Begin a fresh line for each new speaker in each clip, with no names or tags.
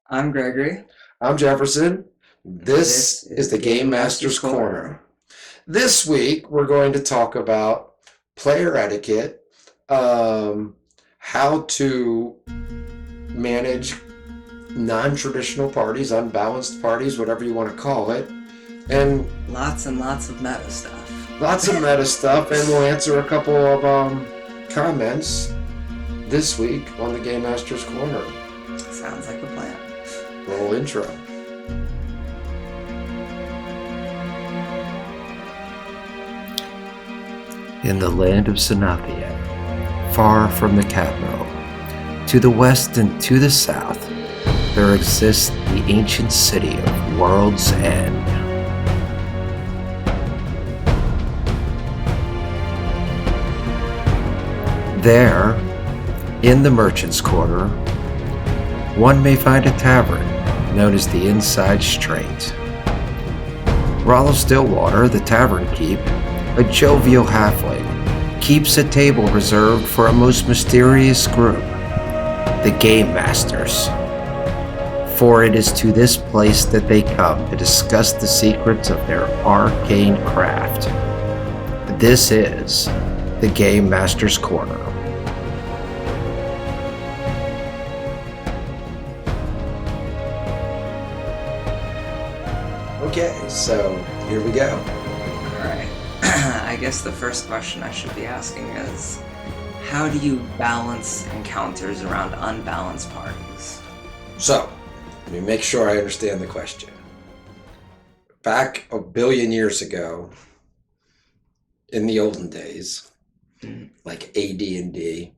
I'm Gregory.
I'm Jefferson.
This
This
is
is
the
the Game
Game Master's
Master's
Corner.
Corner. This week, we're going to talk about player etiquette, um, how to manage non traditional parties, unbalanced parties, whatever you want to call it, and
Lots and lots of meta stuff.
lots of meta stuff. And we'll answer a couple of comments this week on the Game Master's Corner.
Sounds like a plan.
Roll intro. In the land of Sanathia, far from the capital, to the west and to the south, there exists the ancient city of World's End. There, in the Merchant's Quarter, one may find a tavern known as the Inside Straight. Rollo Stillwater, the tavern keep, a jovial halfling, keeps a table reserved for a most mysterious group, the Game Masters. For it is to this place that they come to discuss the secrets of their arcane craft. This is the Game Master's Corner. Okay, so here we go.
Alright. I guess the first question I should be asking is how do you balance encounters around unbalanced parties?
So, let me make sure I understand the question. Back a billion years ago, in the olden days, like AD&D,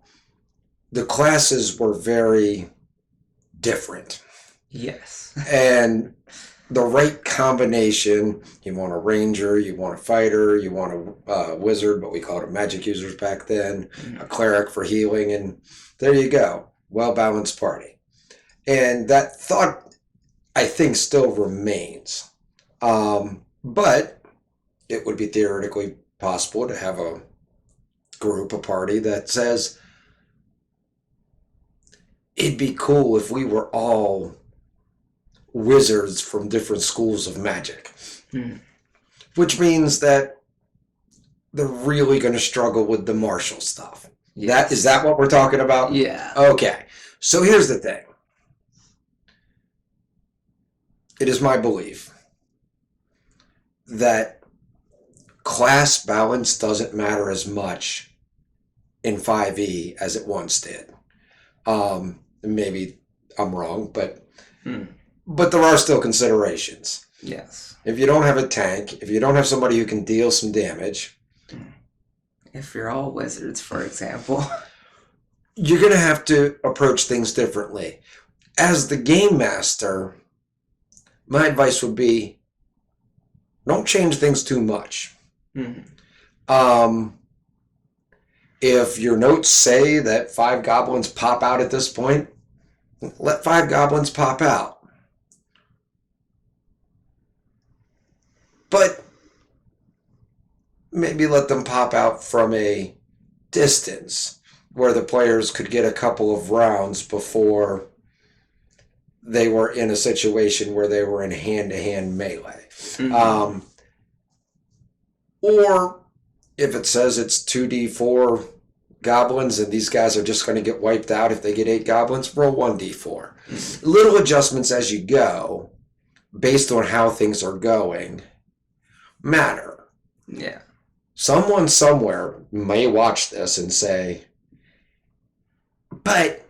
the classes were very different.
Yes.
And the right combination, you want a ranger, you want a fighter, you want a wizard, but we called it magic users back then, a cleric for healing, and there you go. Well-balanced party. And that thought, I think, still remains. But it would be theoretically possible to have a group, a party that says, it'd be cool if we were all wizards from different schools of magic. Which means that they're really going to struggle with the martial stuff.
Yes.
Is that what we're talking about?
Yeah.
Okay. So here's the thing. It is my belief that class balance doesn't matter as much in 5e as it once did. Maybe I'm wrong, but there are still considerations.
Yes.
If you don't have a tank, if you don't have somebody who can deal some damage,
if you're all wizards, for example,
you're going to have to approach things differently. As the game master, my advice would be don't change things too much. If your notes say that 5 goblins pop out at this point, let 5 goblins pop out. But maybe let them pop out from a distance where the players could get a couple of rounds before they were in a situation where they were in hand-to-hand melee. Or if it says it's 2d4 goblins and these guys are just going to get wiped out if they get 8 goblins, roll 1d4. Little adjustments as you go based on how things are going matter.
Yeah.
Someone somewhere may watch this and say, but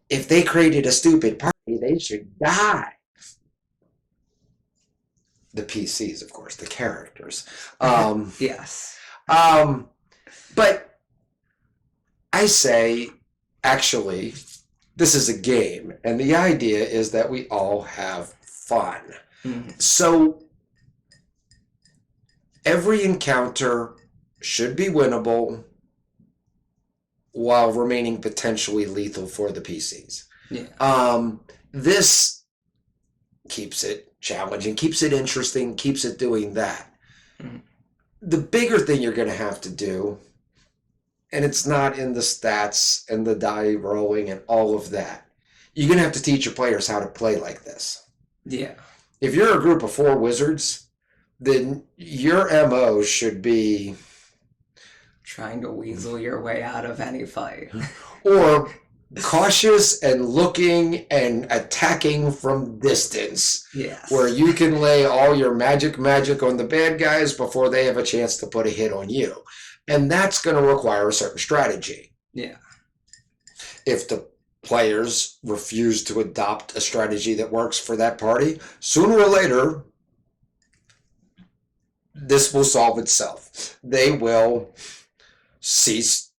if they created a stupid party, they should die. The PCs, of course, the characters.
Yes.
But I say, actually, this is a game, and the idea is that we all have fun. So every encounter should be winnable while remaining potentially lethal for the PCs.
Yeah.
This keeps it challenging, keeps it interesting, keeps it doing that. The bigger thing you're going to have to do, and it's not in the stats and the die rolling and all of that, you're going to have to teach your players how to play like this.
Yeah.
If you're a group of 4 wizards, then your MO should be
Trying to weasel your way out of any fight.
or cautious and looking and attacking from distance.
Yes.
Where you can lay all your magic on the bad guys before they have a chance to put a hit on you. And that's going to require a certain strategy.
Yeah.
If the players refuse to adopt a strategy that works for that party, sooner or later, this will solve itself. They will cease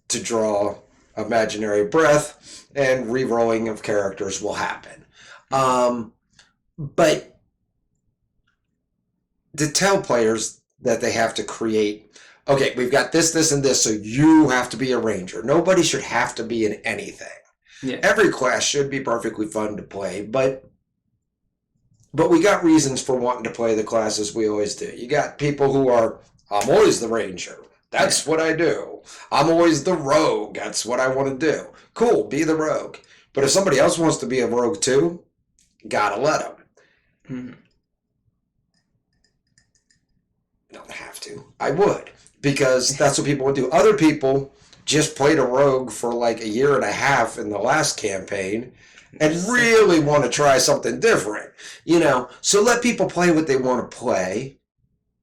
to draw imaginary breath, and re-rolling of characters will happen. But to tell players that they have to create, okay, we've got this, and this, so you have to be a ranger. Nobody should have to be in anything.
Yeah.
Every class should be perfectly fun to play, but we got reasons for wanting to play the classes we always do. You got people who are, I'm always the ranger. That's what I do. I'm always the rogue. That's what I want to do. Cool, be the rogue. But if somebody else wants to be a rogue too, gotta let them.
Mm-hmm.
Don't have to. I would. Because that's what people would do. Other people just played a rogue for like a year and a half in the last campaign and really want to try something different. So let people play what they want to play.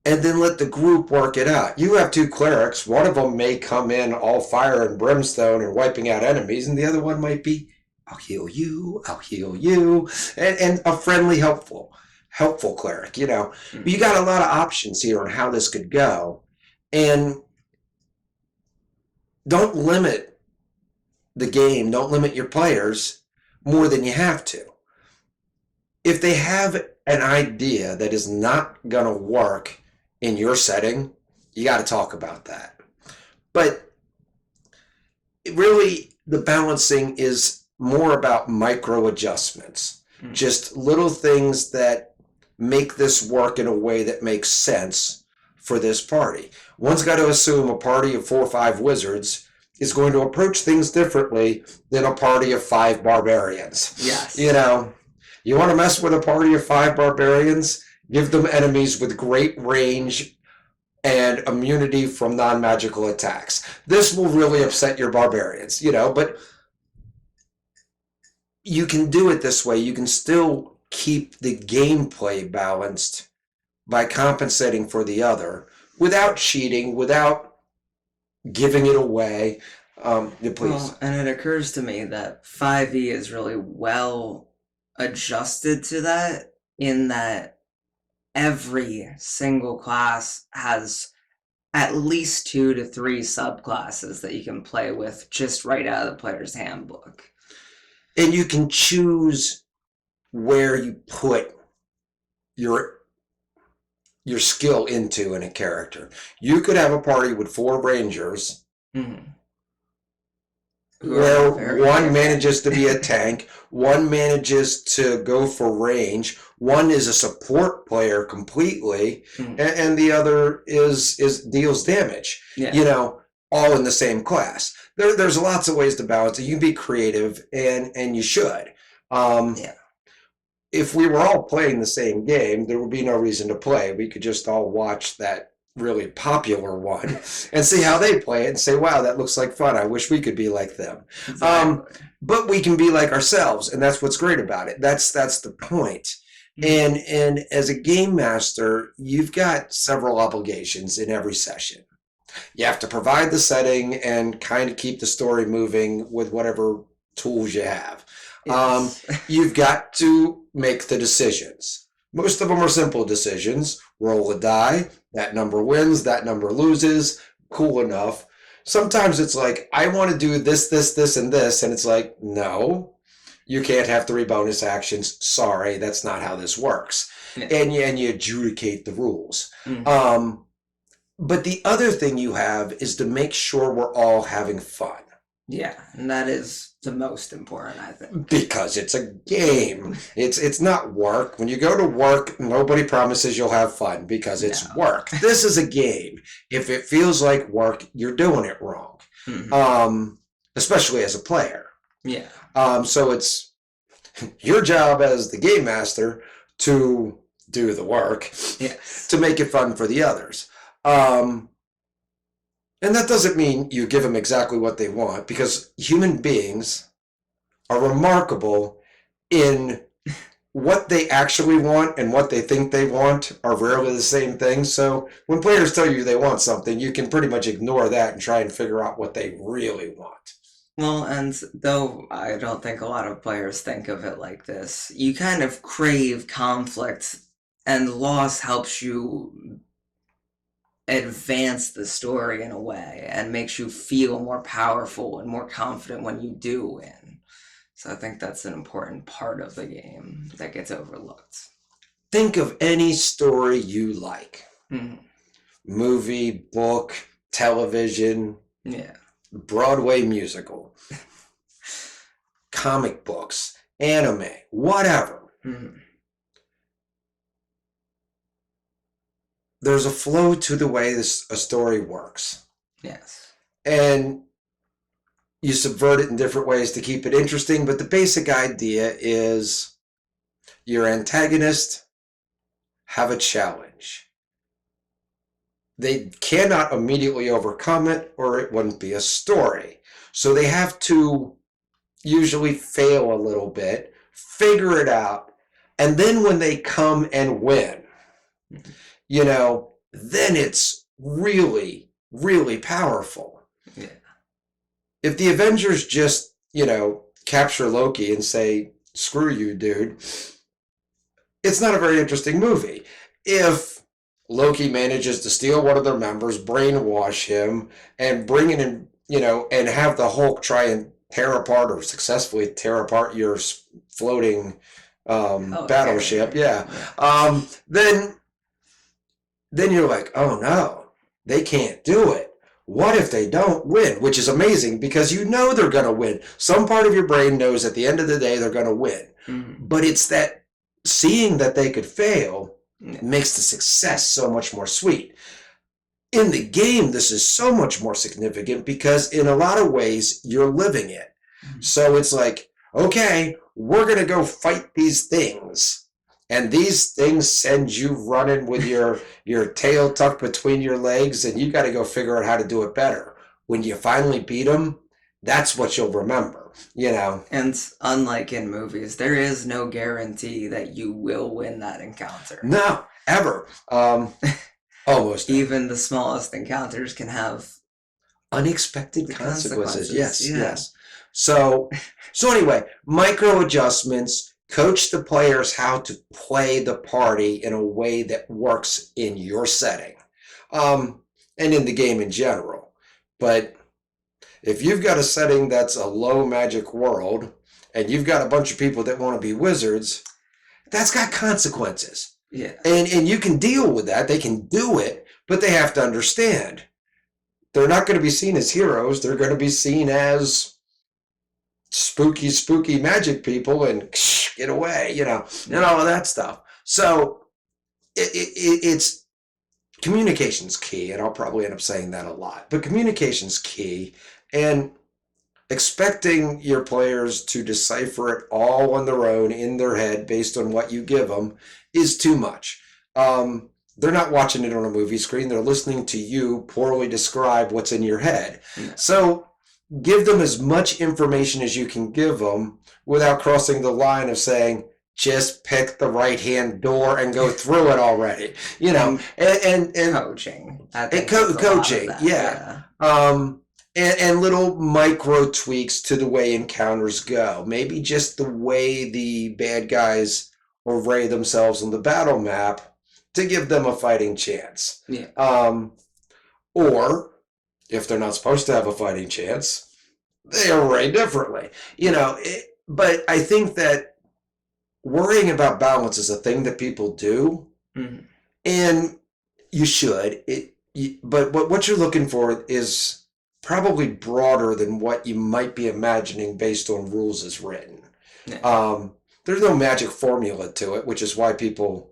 And then let the group work it out. You have 2 clerics. One of them may come in all fire and brimstone and wiping out enemies, and the other one might be, I'll heal you, and a friendly, helpful cleric, Mm-hmm. But you got a lot of options here on how this could go. And don't limit the game, don't limit your players more than you have to. If they have an idea that is not going to work in your setting, you got to talk about that. But really, the balancing is more about micro adjustments, just little things that make this work in a way that makes sense for this party. One's got to assume a party of 4 or 5 wizards is going to approach things differently than a party of 5 barbarians.
Yes.
You want to mess with a party of 5 barbarians? Give them enemies with great range and immunity from non-magical attacks. This will really upset your barbarians, but you can do it this way. You can still keep the gameplay balanced by compensating for the other without cheating, without giving it away. Please.
Well, and it occurs to me that 5e is really well adjusted to that, in that every single class has at least 2 to 3 subclasses that you can play with just right out of the player's handbook.
And you can choose where you put your skill into in a character. You could have a party with 4 rangers, where one manages to be a tank, one manages to go for range, one is a support player completely, and the other is deals damage. All in the same class. There's lots of ways to balance it. You can be creative, and you should. If we were all playing the same game, there would be no reason to play. We could just all watch that really popular one and see how they play it and say, wow, that looks like fun. I wish we could be like them. Exactly. But we can be like ourselves, and that's what's great about it. That's the point. And as a game master, you've got several obligations in every session. You have to provide the setting and kind of keep the story moving with whatever tools you have. Yes. You've got to make the decisions. Most of them are simple decisions. Roll a die. That number wins. That number loses. Cool enough. Sometimes it's like, I want to do this, this, and this. And it's like, no, you can't have 3 bonus actions. Sorry, that's not how this works. Yeah. And you adjudicate the rules. But the other thing you have is to make sure we're all having fun.
Yeah, and that is the most important, I think.
Because it's a game. It's not work. When you go to work, nobody promises you'll have fun because it's work. This is a game. If it feels like work, you're doing it wrong. Especially as a player.
Yeah.
So it's your job as the game master to do the work
Yes.
to make it fun for the others. Um, and that doesn't mean you give them exactly what they want, because human beings are remarkable in what they actually want and what they think they want are rarely the same thing. So when players tell you they want something, you can pretty much ignore that and try and figure out what they really want.
Well, and though I don't think a lot of players think of it like this, you kind of crave conflict, and loss helps you advance the story in a way and makes you feel more powerful and more confident when you do win. So I think that's an important part of the game that gets overlooked.
Think of any story you like.
Mhm.
Movie, book, television,
Yeah.
Broadway musical, comic books, anime, whatever.
Mhm.
There's a flow to the way a story works.
Yes.
And you subvert it in different ways to keep it interesting, but the basic idea is your antagonist have a challenge. They cannot immediately overcome it, or it wouldn't be a story. So they have to usually fail a little bit, figure it out, and then when they come and win, then it's really, really powerful.
Yeah.
If the Avengers just, capture Loki and say, screw you, dude, it's not a very interesting movie. If Loki manages to steal one of their members, brainwash him, and bring it in, and have the Hulk try and tear apart or successfully tear apart your floating battleship,
yeah.
then you're like, oh no, they can't do it. What if they don't win? Which is amazing because you know they're going to win. Some part of your brain knows at the end of the day they're going to win.
Mm-hmm.
But it's that seeing that they could fail makes the success so much more sweet. In the game, this is so much more significant because in a lot of ways, you're living it. Mm-hmm. So it's like, okay, we're going to go fight these things. And these things send you running with your tail tucked between your legs, and you got to go figure out how to do it better. When you finally beat them, that's what you'll remember,
And unlike in movies, there is no guarantee that you will win that encounter.
No, ever. Almost.
Even the smallest encounters can have
unexpected consequences. Yes. So anyway, micro adjustments. Coach the players how to play the party in a way that works in your setting, and in the game in general. But if you've got a setting that's a low magic world, and you've got a bunch of people that want to be wizards, that's got consequences.
Yeah.
And you can deal with that. They can do it, but they have to understand. They're not going to be seen as heroes. They're going to be seen as spooky magic people and get away, and all of that stuff. So it's communication's key, and I'll probably end up saying that a lot, but communication's key, and expecting your players to decipher it all on their own in their head based on what you give them is too much. They're not watching it on a movie screen. They're listening to you poorly describe what's in your head. Yeah. So give them as much information as you can give them without crossing the line of saying, just pick the right-hand door and go through it already. And
coaching.
Coaching, yeah. And little micro tweaks to the way encounters go. Maybe just the way the bad guys array themselves on the battle map to give them a fighting chance.
Yeah.
Or if they're not supposed to have a fighting chance, they array differently. But I think that worrying about balance is a thing that people do, mm-hmm. and you should. But what you're looking for is probably broader than what you might be imagining based on rules as written. Yeah. There's no magic formula to it, which is why people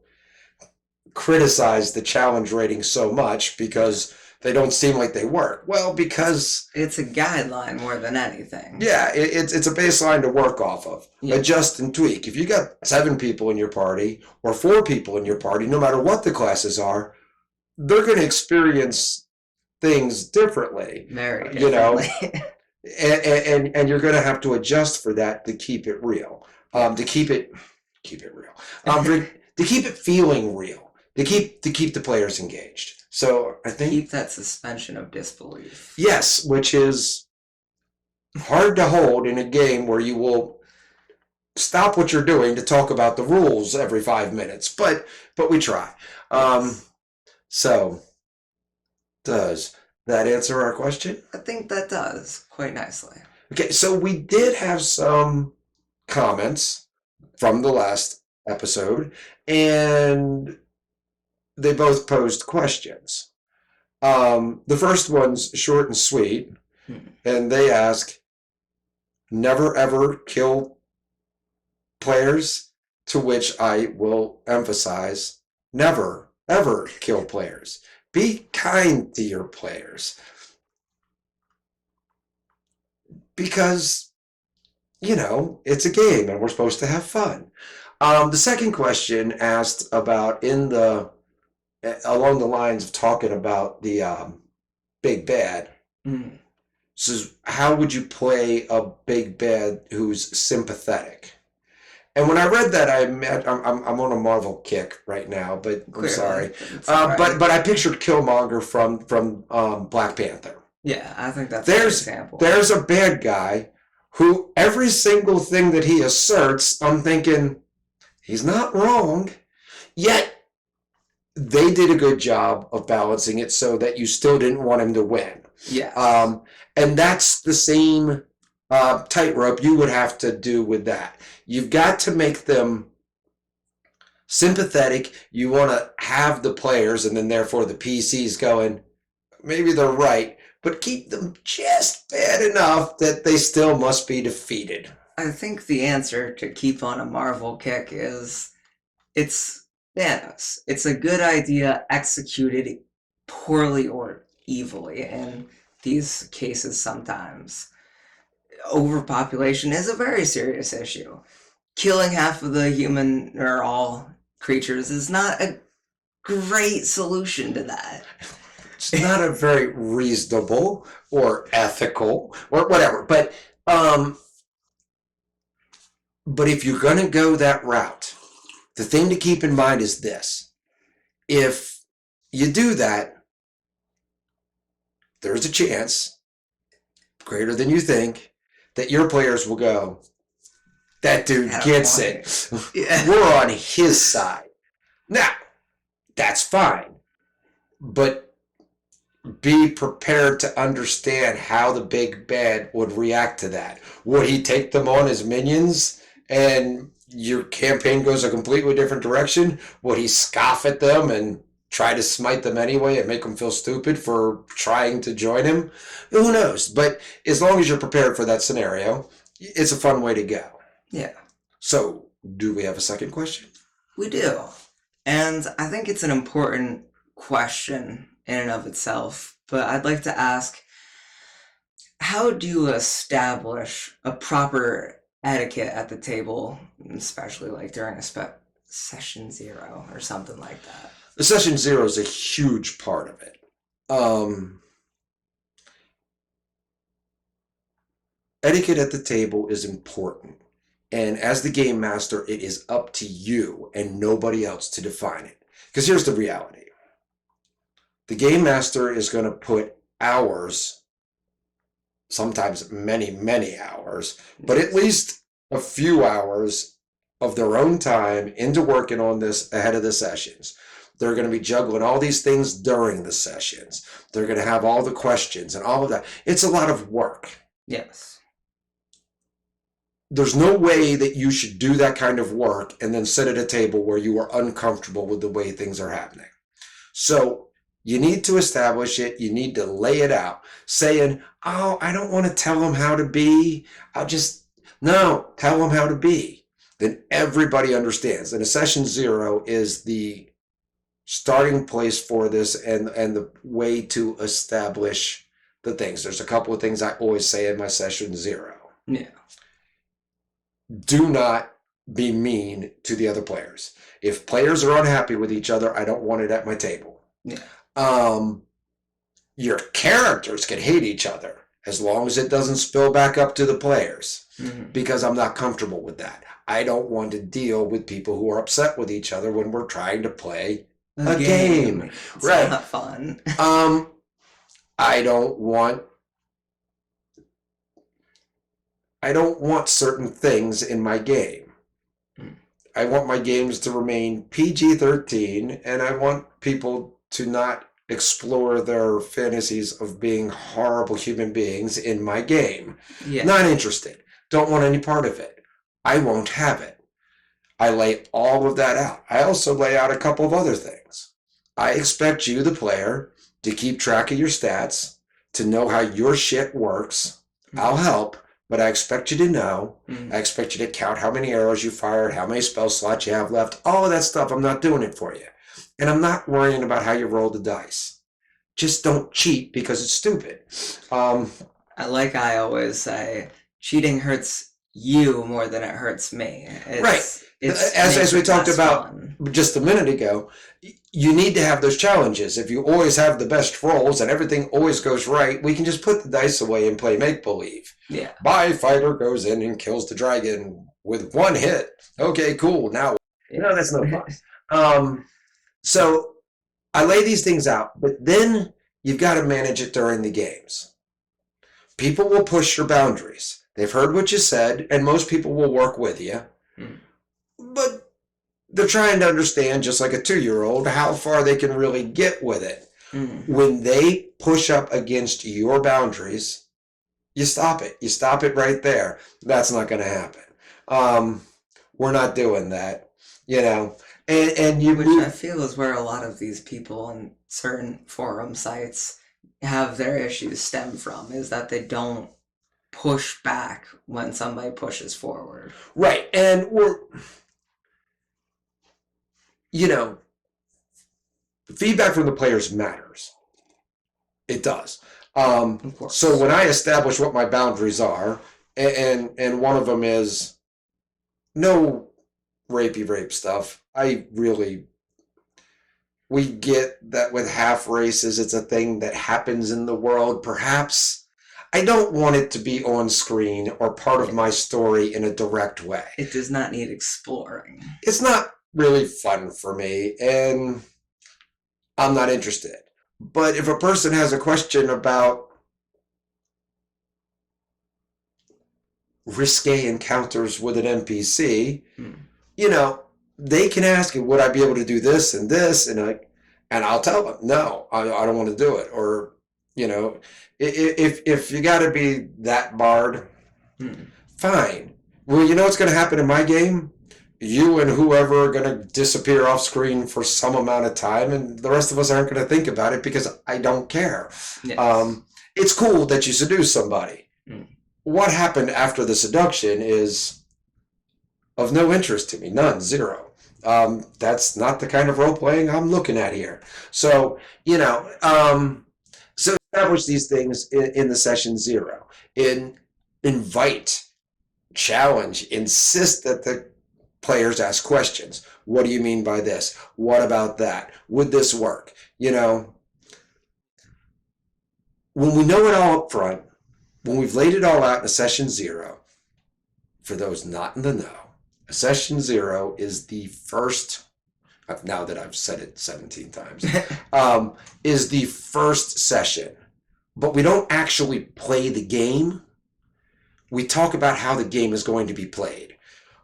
criticize the challenge rating so much, because They don't seem like they work. Well, because
It's a guideline more than anything.
yeah, it's a baseline to work off of.
Yeah.
Adjust and tweak. If you got 7 people in your party or 4 people in your party, no matter what the classes are, they're going to experience things differently.
Very differently.
And you're going to have to adjust for that to keep it real. To keep it real. To keep it feeling real. To keep the players engaged. So I think
keep that suspension of disbelief.
Yes, which is hard to hold in a game where you will stop what you're doing to talk about the rules every 5 minutes. But we try. So does that answer our question?
I think that does quite nicely.
Okay, so we did have some comments from the last episode, and they both posed questions. The first one's short and sweet, and they ask, never ever kill players, to which I will emphasize, never ever kill players. Be kind to your players. Because, it's a game and we're supposed to have fun. The second question asked about along the lines of talking about the big bad. Says, how would you play a big bad who's sympathetic? And when I read that, I'm on a Marvel kick right now, but I'm sorry. But I pictured Killmonger from Black Panther.
Yeah, I think that's a good example.
There's a bad guy who every single thing that he asserts, I'm thinking, he's not wrong. Yet, they did a good job of balancing it so that you still didn't want him to win.
Yeah.
And that's the same tightrope you would have to do with that. You've got to make them sympathetic. You want to have the players and then therefore the PCs going, maybe they're right, but keep them just bad enough that they still must be defeated.
I think the answer to keep on a Marvel kick is it's Thanos. It's a good idea executed poorly or evilly in these cases sometimes. Overpopulation is a very serious issue. Killing half of the human or all creatures is not a great solution to that.
It's not a very reasonable or ethical or whatever. But if you're going to go that route, the thing to keep in mind is this. If you do that, there's a chance, greater than you think, that your players will go, that dude gets it. Yeah. We're on his side. Now, that's fine. But be prepared to understand how the big bad would react to that. Would he take them on as minions and your campaign goes a completely different direction? Would he scoff at them and try to smite them anyway and make them feel stupid for trying to join him? Who knows? But as long as you're prepared for that scenario, it's a fun way to go.
Yeah.
So, do we have a second question?
We do. And I think it's an important question in and of itself, but I'd like to ask, how do you establish a proper etiquette at the table, especially like during a session 0 or something like that?
The session 0 is a huge part of it. Etiquette at the table is important. And as the game master, it is up to you and nobody else to define it. Because here's the reality. The game master is going to put hours, sometimes many, many hours, but at least a few hours of their own time into working on this ahead of the sessions. They're going to be juggling all these things during the sessions. They're going to have all the questions and all of that. It's a lot of work.
Yes.
There's no way that you should do that kind of work and then sit at a table where you are uncomfortable with the way things are happening. So you need to establish it. You need to lay it out. Saying, oh, I don't want to tell them how to be. No, tell them how to be. Then everybody understands. And a session 0 is the starting place for this and the way to establish the things. There's a couple of things I always say in my session 0.
Yeah.
Do not be mean to the other players. If players are unhappy with each other, I don't want it at my table.
Yeah.
Your characters can hate each other as long as it doesn't spill back up to the players, because I'm not comfortable with that. I don't want to deal with people who are upset with each other when we're trying to play a game.
It's
right.
not fun.
I don't want certain things in my game. I want my games to remain PG-13, and I want people to not explore their fantasies of being horrible human beings in my game.
Yeah.
Not interested. Don't want any part of it. I won't have it. I lay all of that out. I also lay out a couple of other things. I expect you, the player, to keep track of your stats, to know how your shit works. I'll help, but I expect you to know. I expect you to count how many arrows you fired, how many spell slots you have left, all of that stuff. I'm not doing it for you. And I'm not worrying about how you roll the dice. Just don't cheat because it's stupid.
I always say, cheating hurts you more than it hurts me.
Right. As we talked about just a minute ago, you need to have those challenges. If you always have the best rolls and everything always goes right, we can just put the dice away and play make-believe.
Yeah.
My fighter goes in and kills the dragon with 1 hit. Okay, cool. Now, that's no fun. So I lay these things out, but then you've got to manage it during the games. People will push your boundaries. They've heard what you said, and most people will work with you. But they're trying to understand, just like a 2-year-old, how far they can really get with it. When they push up against your boundaries, you stop it. You stop it right there. That's not going to happen. We're not doing that, And you
Which I feel is where a lot of these people on certain forum sites have their issues stem from, is that they don't push back when somebody pushes forward.
Right. And feedback from the players matters. It does.
Of course.
So when I establish what my boundaries are, and one of them is no rape stuff, we get that with half races, it's a thing that happens in the world. Perhaps I don't want it to be on screen or part of my story in a direct way.
It does not need exploring.
It's not really fun for me, and I'm not interested. But if a person has a question about risque encounters with an NPC, they can ask you, would I be able to do this and this? And I'll tell them, no, I don't want to do it. Or, if you got to be that barred, fine. Well, you know what's going to happen in my game? You and whoever are going to disappear off screen for some amount of time, and the rest of us aren't going to think about it because I don't care. Yes. It's cool that you seduce somebody. What happened after the seduction is of no interest to me. None. Zero. That's not the kind of role-playing I'm looking at here. So, so establish these things in the session 0. Invite, challenge, insist that the players ask questions. What do you mean by this? What about that? Would this work? When we know it all up front, when we've laid it all out in a session 0, for those not in the know, a session 0 is the first, now that I've said it 17 times, is the first session. But we don't actually play the game. We talk about how the game is going to be played.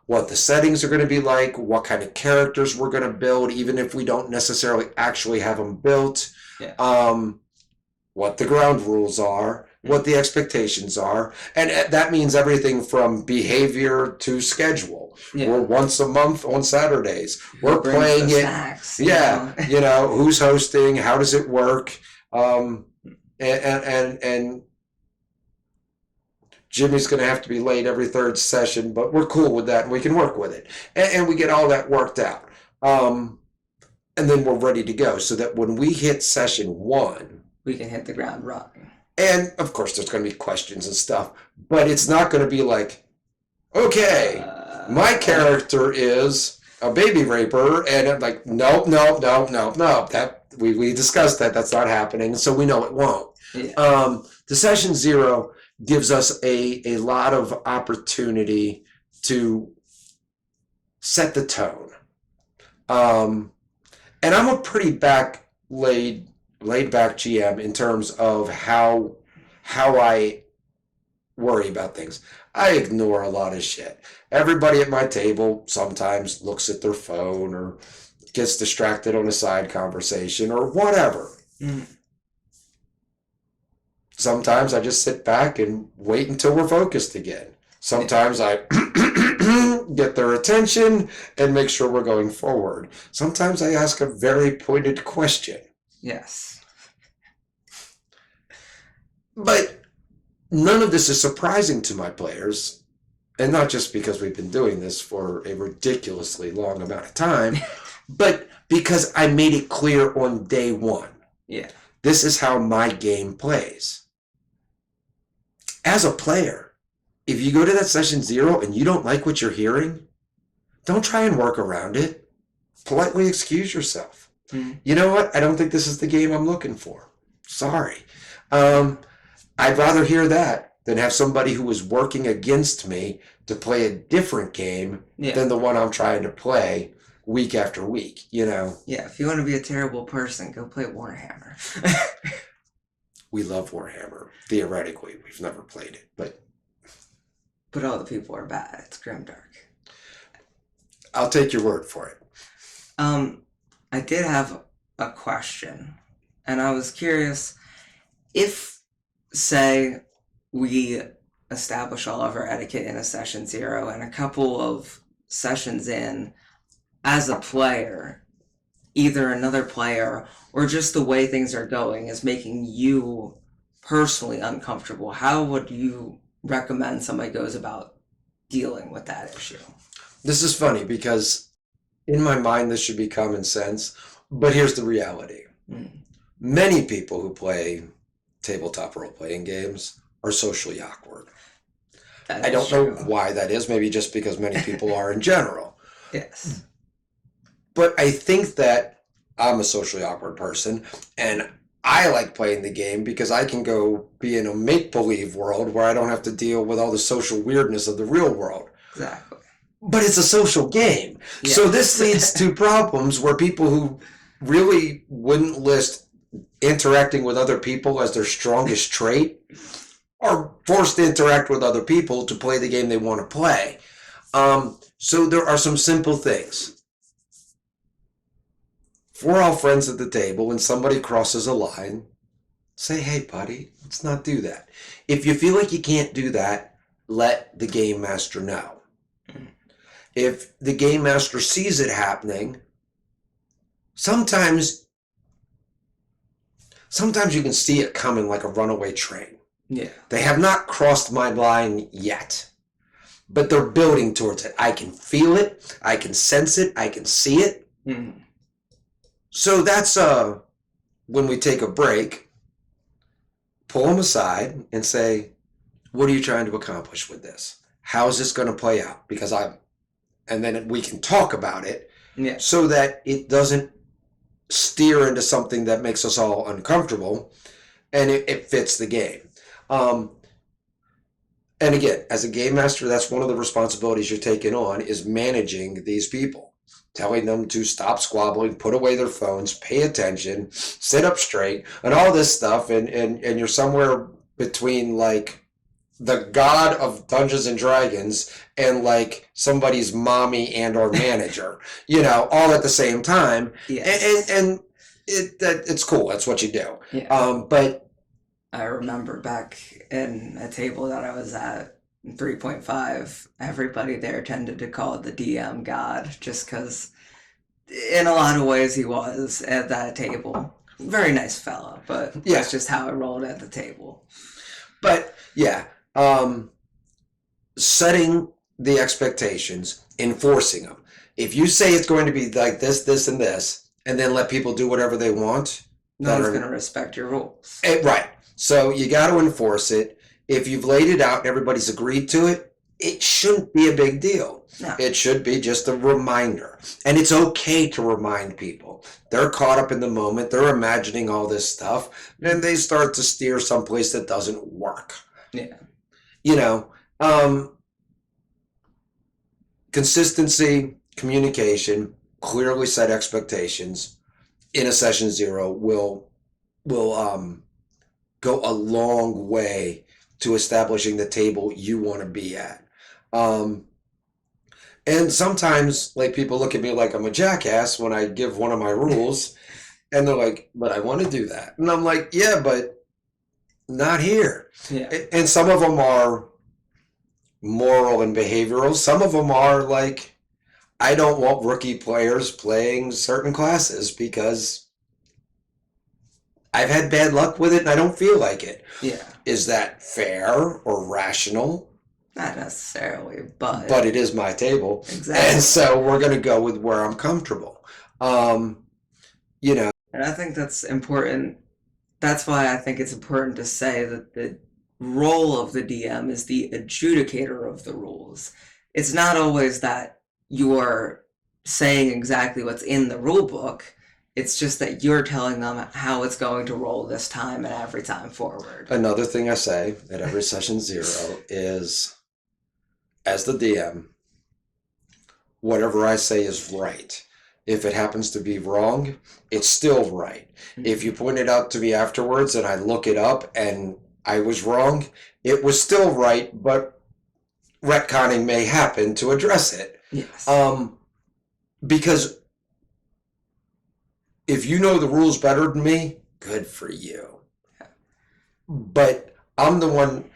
What the settings are going to be like, what kind of characters we're going to build, even if we don't necessarily actually have them built. Yeah. What the ground rules are, what the expectations are. And that means everything from behavior to schedule. Yeah. We're once a month on Saturdays. We're playing it. Snacks, who's hosting, how does it work? And Jimmy's going to have to be late every third session, but we're cool with that and we can work with it. And we get all that worked out. and then we're ready to go, so that when we hit session 1,
we can hit the ground running.
And of course, there's going to be questions and stuff, but it's not going to be like, okay, my character is a baby raper, and I'm like, no. That we discussed that. That's not happening, so we know it won't.
Yeah.
The session 0 gives us a lot of opportunity to set the tone. And I'm a pretty laid back GM in terms of how I worry about things. I ignore a lot of shit. Everybody at my table sometimes looks at their phone or gets distracted on a side conversation or whatever.
Mm.
Sometimes I just sit back and wait until we're focused again. Sometimes I get their attention and make sure we're going forward. Sometimes I ask a very pointed question.
Yes.
But none of this is surprising to my players, and not just because we've been doing this for a ridiculously long amount of time, but because I made it clear on day 1.
Yeah.
This is how my game plays. As a player, if you go to that session 0 and you don't like what you're hearing, don't try and work around it. Politely excuse yourself.
Mm.
You know what? I don't think this is the game I'm looking for. Sorry. I'd rather hear that than have somebody who is working against me to play a different game than the one I'm trying to play week after week, you know?
Yeah, if you want to be a terrible person, go play Warhammer.
We love Warhammer. Theoretically, we've never played it, but
all the people are bad. It's grimdark.
I'll take your word for it.
I did have a question, and I was curious if, say, we establish all of our etiquette in a session 0 and a couple of sessions in, as a player, either another player or just the way things are going is making you personally uncomfortable, how would you recommend somebody goes about dealing with that issue?
This is funny because in my mind this should be common sense, but here's the reality. Many people who play tabletop role-playing games are socially awkward. I don't know why that is, maybe just because many people are in general.
Yes.
But I think that I'm a socially awkward person, and I like playing the game because I can go be in a make-believe world where I don't have to deal with all the social weirdness of the real world.
Exactly.
But it's a social game. Yes. So this leads to problems where people who really wouldn't list interacting with other people as their strongest trait are forced to interact with other people to play the game they want to play. So there are some simple things. If we're all friends at the table and somebody crosses a line, say, hey, buddy, let's not do that. If you feel like you can't do that, let the game master know. If the game master sees it happening, sometimes you can see it coming like a runaway train.
Yeah. They
have not crossed my line yet, but they're building towards it. I can feel it. I can sense it. I can see it.
Mm-hmm.
So that's when we take a break, pull them aside and say, what are you trying to accomplish with this? How is this going to play out? And then we can talk about it so that it doesn't steer into something that makes us all uncomfortable and it fits the game. And again, as a game master, that's one of the responsibilities you're taking on is managing these people. Telling them to stop squabbling, put away their phones, pay attention, sit up straight, and all this stuff. And you're somewhere between like the god of Dungeons and Dragons and like somebody's mommy and or manager, all at the same time.
Yes.
And it's cool. That's what you do.
Yeah.
But
I remember back in a table that I was at, 3.5, everybody there tended to call the DM God just because in a lot of ways he was at that table. Very nice fella, but that's just how it rolled at the table.
But setting the expectations, enforcing them. If you say it's going to be like this, this, and this, and then let people do whatever they want.
No one's going to respect your rules.
Right. So you got to enforce it. If you've laid it out and everybody's agreed to it, it shouldn't be a big deal.
No.
It should be just a reminder. And it's okay to remind people. They're caught up in the moment. They're imagining all this stuff. And they start to steer someplace that doesn't work.
Yeah.
You know, consistency, communication, clearly set expectations in a session 0 will go a long way to establishing the table you want to be at. And sometimes, like, people look at me like I'm a jackass when I give one of my rules, and they're like, "But I want to do that," and I'm like, "Yeah, but not here."
Yeah.
And some of them are moral and behavioral. Some of them are like, I don't want rookie players playing certain classes because I've had bad luck with it and I don't feel like it.
Yeah.
Is that fair or rational?
Not necessarily, but
it is my table.
Exactly.
And so we're going to go with where I'm comfortable. You know.
And I think that's important. That's why I think it's important to say that the role of the DM is the adjudicator of the rules. It's not always that you're saying exactly what's in the rule book. It's just that you're telling them how it's going to roll this time and every time forward.
Another thing I say at every session 0 is, as the DM, whatever I say is right. If it happens to be wrong, it's still right. Mm-hmm. If you point it out to me afterwards and I look it up and I was wrong, it was still right, but retconning may happen to address it.
Yes.
Because if you know the rules better than me, good for you.
Yeah.
But I'm the one,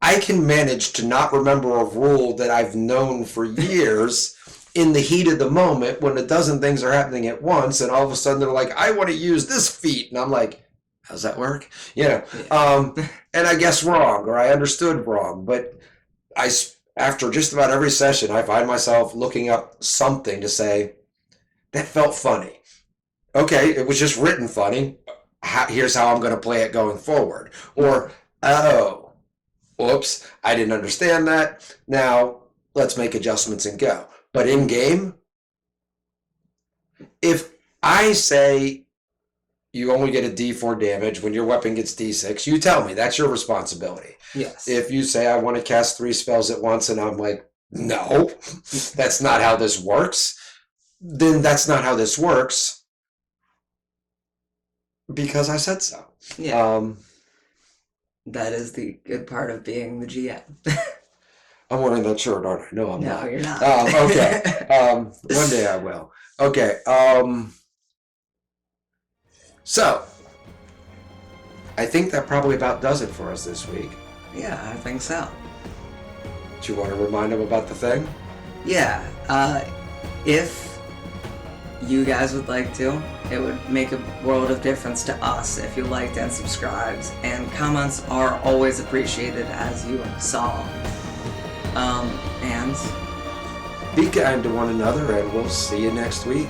I can manage to not remember a rule that I've known for years in the heat of the moment when a dozen things are happening at once, and all of a sudden they're like, I want to use this feat. And I'm like, how's that work? Yeah. And I guess wrong, or I understood wrong. But after just about every session, I find myself looking up something to say, that felt funny. Okay, it was just written funny. Here's how I'm going to play it going forward. Or, oh, whoops, I didn't understand that. Now, let's make adjustments and go. But in game, if I say you only get a D4 damage when your weapon gets D6, you tell me. That's your responsibility.
Yes.
If you say I want to cast 3 spells at once and I'm like, no, that's not how this works, then that's not how this works because I said so.
Yeah. That is the good part of being the GM.
I'm wearing that shirt, aren't I? No, I'm not.
No, you're not.
Okay. One day I will. Okay. So, I think that probably about does it for us this week.
Yeah, I think so.
Do you want to remind them about the thing?
Yeah. If you guys would like to, it would make a world of difference to us if you liked and subscribed. And comments are always appreciated, as you saw. And
be kind to one another, and we'll see you next week.